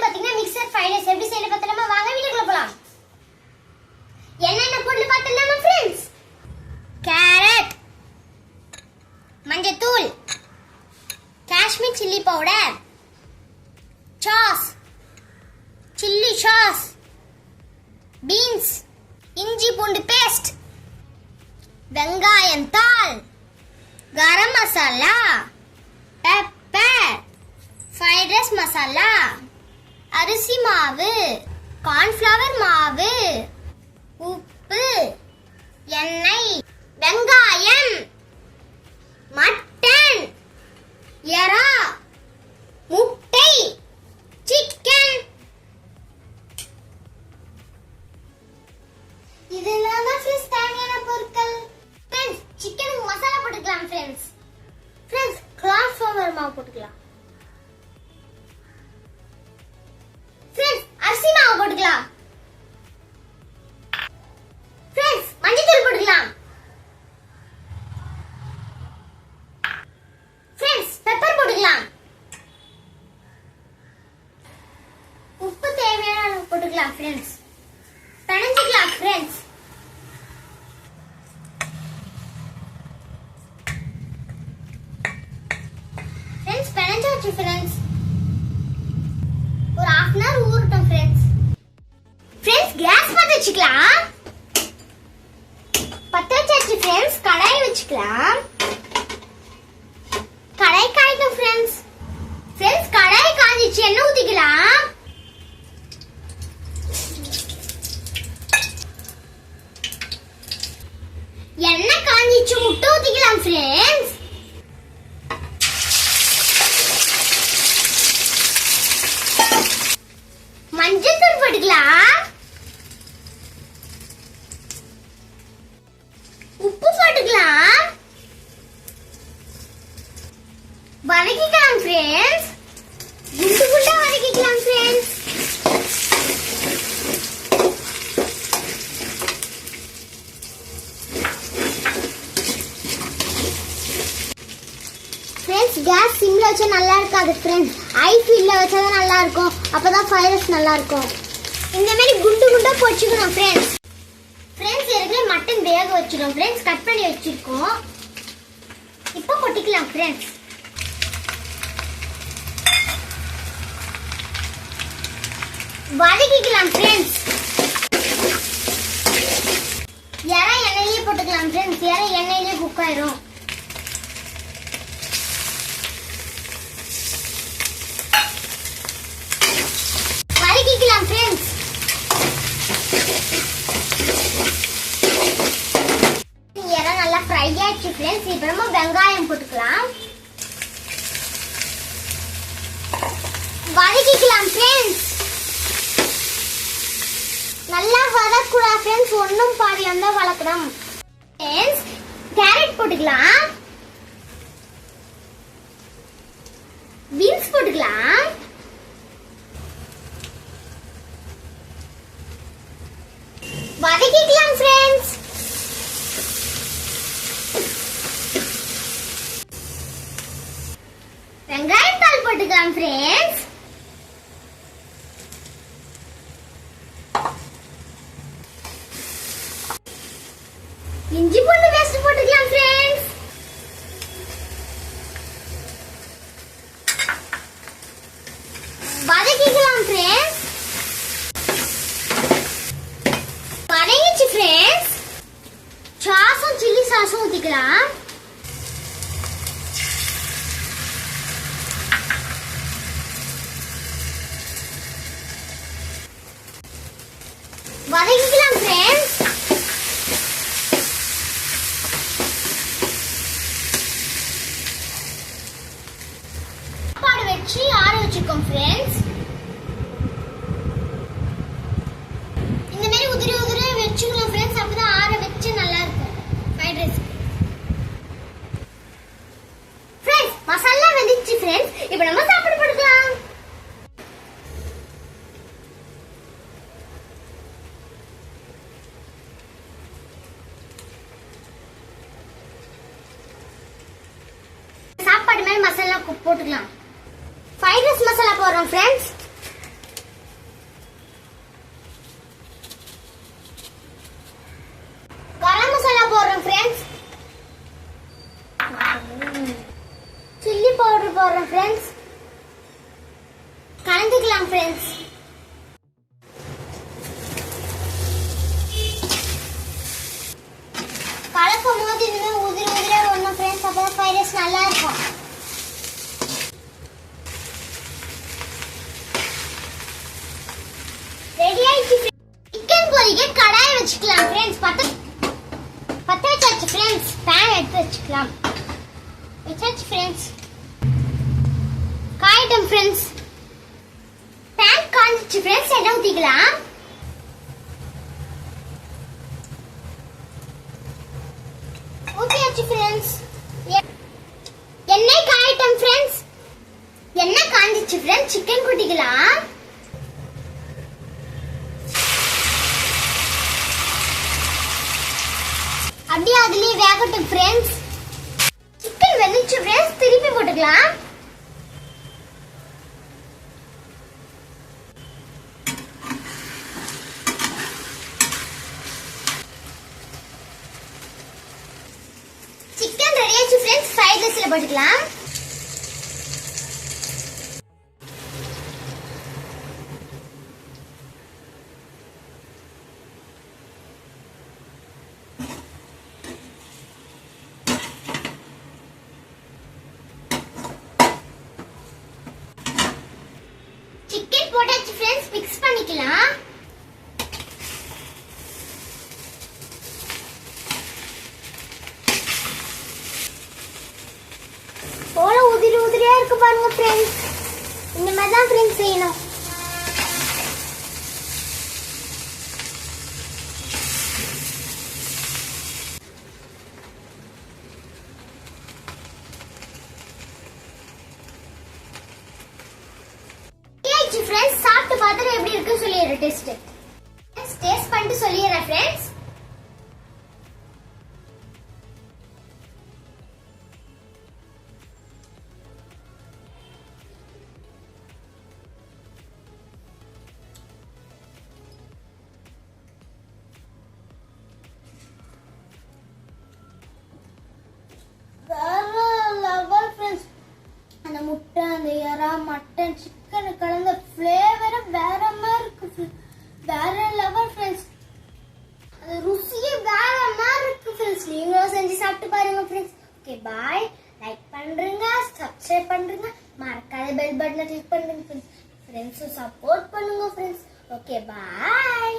பாத்தீங்கன்னா mixer fried rice எப்படி செய்யணும் பார்த்தலாமா? வாங்க வீடியோக்குள்ள போலாம். என்னென்ன பொருள் பார்த்தலாமா फ्रेंड्स? கேரட், மஞ்சள்தூள், Kashmir chilli powder, sauce, chilli sauce, beans, இஞ்சி பூண்டு பேஸ்ட், வெங்காயம் தாள், garam masala, pepper, fried rice masala, அரிசி மாவு, கார்ன்ஃப்ளவர் மாவு, உப்பு, எண்ணெய், வெங்காயம், மட்டன், எறா, முட்டை, சிக்கன். இதெல்லாம் தான் ஃப்ரெண்ட்ஸ் தேவையான பொருட்கள். ஃப்ரெண்ட்ஸ் சிக்கனுக்கு மசாலா போட்டுக்கலாம் ஃப்ரெண்ட்ஸ். ஃப்ரெண்ட்ஸ் கார்ன்ஃப்ளவர் மாவு போட்டுக்கலாம். ஃப்ரெண்ட்ஸ் அரிசி மாவு போட்டுக்கலாம். ஃப்ரெண்ட்ஸ் மஞ்சள் போட்டுக்கலாம். ஃப்ரெண்ட்ஸ் பெப்பர் போட்டுக்கலாம். உப்பு தேவையான அளவு போட்டுக்கலாம் ஃப்ரெண்ட்ஸ். பிணைஞ்சிக்கலாம் ஃப்ரெண்ட்ஸ். ஃப்ரெண்ட்ஸ் பிணைஞ்சாச்சு ஃப்ரெண்ட்ஸ். ஒரு half an hour ஊறட்டும் ஃப்ரெண்ட்ஸ். ஃப்ரெண்ட்ஸ் கேஸ் பத்த வச்சுக்கலாம். பத்த வச்சாச்சு ஃப்ரெண்ட்ஸ். கடாய் வச்சுக்கலாம். கடாய் காயட்டும் ஃப்ரெண்ட்ஸ். ஃப்ரெண்ட்ஸ் கடாய் காஞ்சிச்சு. எண்ணெய் ஊத்திக்கலாம். எண்ணெய் காஞ்சிச்சு. முட்டை ஊத்திக்கலாம் ஃப்ரெண்ட்ஸ். மஞ்சள் தூள் போட்டுக்கலாம். உப்பு போட்டுக்கலாம். வதக்கிக்கலாம் ஃப்ரெண்ட்ஸ். குண்டு குண்டா வதக்கிக்கலாம் ஃப்ரெண்ட்ஸ். ஃப்ரெண்ட்ஸ் கேஸ் சிம்ல வச்சா நல்லா இருக்காது ஃப்ரெண்ட்ஸ். ஹை ஃப்ளேம்ல வச்சா தான் நல்லா இருக்கும். அப்பதான் ஃப்ரைட் ரைஸ் நல்லா இருக்கும். இந்த மாதிரி குண்டு குண்டா பொரிச்சுக்கணும் ஃப்ரெண்ட்ஸ். ஃப்ரெண்ட்ஸ் ஏற்கனவே மட்டன் வேக வச்சிரும் ஃப்ரெண்ட்ஸ். கட் பண்ணி வச்சிருக்கோம். இப்போ கொட்டிக்கலாம் ஃப்ரெண்ட்ஸ். வதக்கிக்கலாம் ஃப்ரெண்ட்ஸ். எறா எண்ணெயிலே போட்டுக்கலாம் ஃப்ரெண்ட்ஸ். எறா எண்ணெயிலே குக் ஆயிரும். வதக்கிக்கலாம் ஃப்ரெண்ட்ஸ். எறா நல்லா ஃப்ரை ஆயிடுச்சு ஃப்ரெண்ட்ஸ். இப்போ நம்ம வெங்காயம் போட்டுக்கலாம். வதக்கிக்கலாம் ஃப்ரெண்ட்ஸ். நல்லா வதக்கூடாது ஃப்ரெண்ட்ஸ். ஒண்ணும் பாதியம் தான் வதக்கணும் ஃப்ரெண்ட்ஸ். கேரட் போட்டுக்கலாம். பீன்ஸ் போட்டுக்கலாம். வதக்கிக்கலாம் ஃப்ரெண்ட்ஸ். வெங்காயம் தாள் போட்டுக்கலாம் ஃப்ரெண்ட்ஸ். இஞ்சி பூண்டு பேஸ்ட் போட்டுக்கலாம் ஃப்ரெண்ட்ஸ். வதக்கிக்கலாம் ஃப்ரெண்ட்ஸ். வதங்கிச்சு ஃப்ரெண்ட்ஸ். சாஸும் சில்லி சாஸும் ஊத்திக்கலாம். வதக்கிக்கலாம் ஃப்ரெண்ட்ஸ். சாப்பாடு வச்சு ஆற வச்சிருக்கோம் ஃப்ரெண்ட்ஸ். இந்த மாதிரி உதிரி உதிரி வச்சுக்கலாம் ஃப்ரெண்ட்ஸ். அப்பதான் ஆற வச்சு நல்லா இருக்கும் ஃப்ரைட் ரைஸ். ஃப்ரெண்ட்ஸ் மசாலா வெந்துச்சு ஃப்ரெண்ட்ஸ். இப்போ நம்ம சாப்பாடு போட்டுக்கலாம். சாப்பாடு மேல மசாலா போட்டுக்கலாம். ஃப்ரைட் ரைஸ் மசாலா போடுறோம் फ्रेंड्स. போடுறேன் ஃப்ரெண்ட்ஸ். கலந்துக்கலாம் ஃப்ரெண்ட்ஸ். கலக்கும் போது இன்னும் உதிரி உதிரியா வரணும் ஃப்ரெண்ட்ஸ். அப்பதான் ஃப்ரைட் ரைஸ் நல்லா இருக்கும். ரெடி ஆயிடுச்சு. சிக்கன் பொரிக்க கடாய் வச்சுக்கலாம் ஃப்ரெண்ட்ஸ். பத்த வச்சாச்சு ஃப்ரெண்ட்ஸ். பேன் எடுத்து வச்சுக்கலாம். வச்சாச்சு ஃப்ரெண்ட்ஸ். காயிட்டும் ஃப்ரெண்ட்ஸ். பேன் காஞ்சிச்சு ஃப்ரெண்ட்ஸ். எண்ணெய் ஊத்திக்கலாம். ஊத்தியாச்சு ஃப்ரெண்ட்ஸ். எண்ணெய் காயிட்டும் ஃப்ரெண்ட்ஸ். எண்ணெய் காஞ்சிச்சு ஃப்ரெண்ட்ஸ். சிக்கன் கொட்டிக்கலாம். அப்படியே அதுலயே வேகட்டும் ஃப்ரெண்ட்ஸ். Chicken வெந்துச்சு friends. திருப்பி போட்டுக்கலாம். சிக்கன் ரெடி ஆச்சு ஃப்ரெண்ட்ஸ். ஃப்ரைட் ரைஸ்ல போட்டுக்கலாம். சிக்கன் போட்டாச்சு ஃப்ரெண்ட்ஸ். மிக்ஸ் பண்ணிக்கலாம். போல உதிரி உதிரியா இருக்கு பாருங்க ஃப்ரெண்ட்ஸ். இந்த மாதிரி தான் ஃப்ரெண்ட்ஸ் செய்யணும். ஃப்ரெண்ட்ஸ் சாப்பிட்டு பார்த்துட்டு எப்படி இருக்கு சொல்லிடுறேன். டேஸ்ட் பண்ணிட்டு சொல்லிடுறேன் ஃப்ரெண்ட்ஸ். அந்த முட்டை, அந்த எறா, மட்டன், சிக்கன் கலந்த ஃப்ளேவர் வேற மாதிரி இருக்கு. வேற லெவல் ஃப்ரெண்ட்ஸ். அது ருசியே வேற மாதிரி இருக்கு ஃப்ரெண்ட்ஸ். நீங்களும் செஞ்சு சாப்பிட்டு பாருங்க ஃப்ரெண்ட்ஸ். Okay bye. லைக் பண்றீங்க, சப்ஸ்கிரைப் பண்றீங்க, மறக்காத பெல் பட்டனை கிளிக் பண்ணுங்க ஃப்ரெண்ட்ஸ். ஃப்ரெண்ட்ஸும் சப்போர்ட் பண்ணுங்க ஃப்ரெண்ட்ஸ். Okay bye.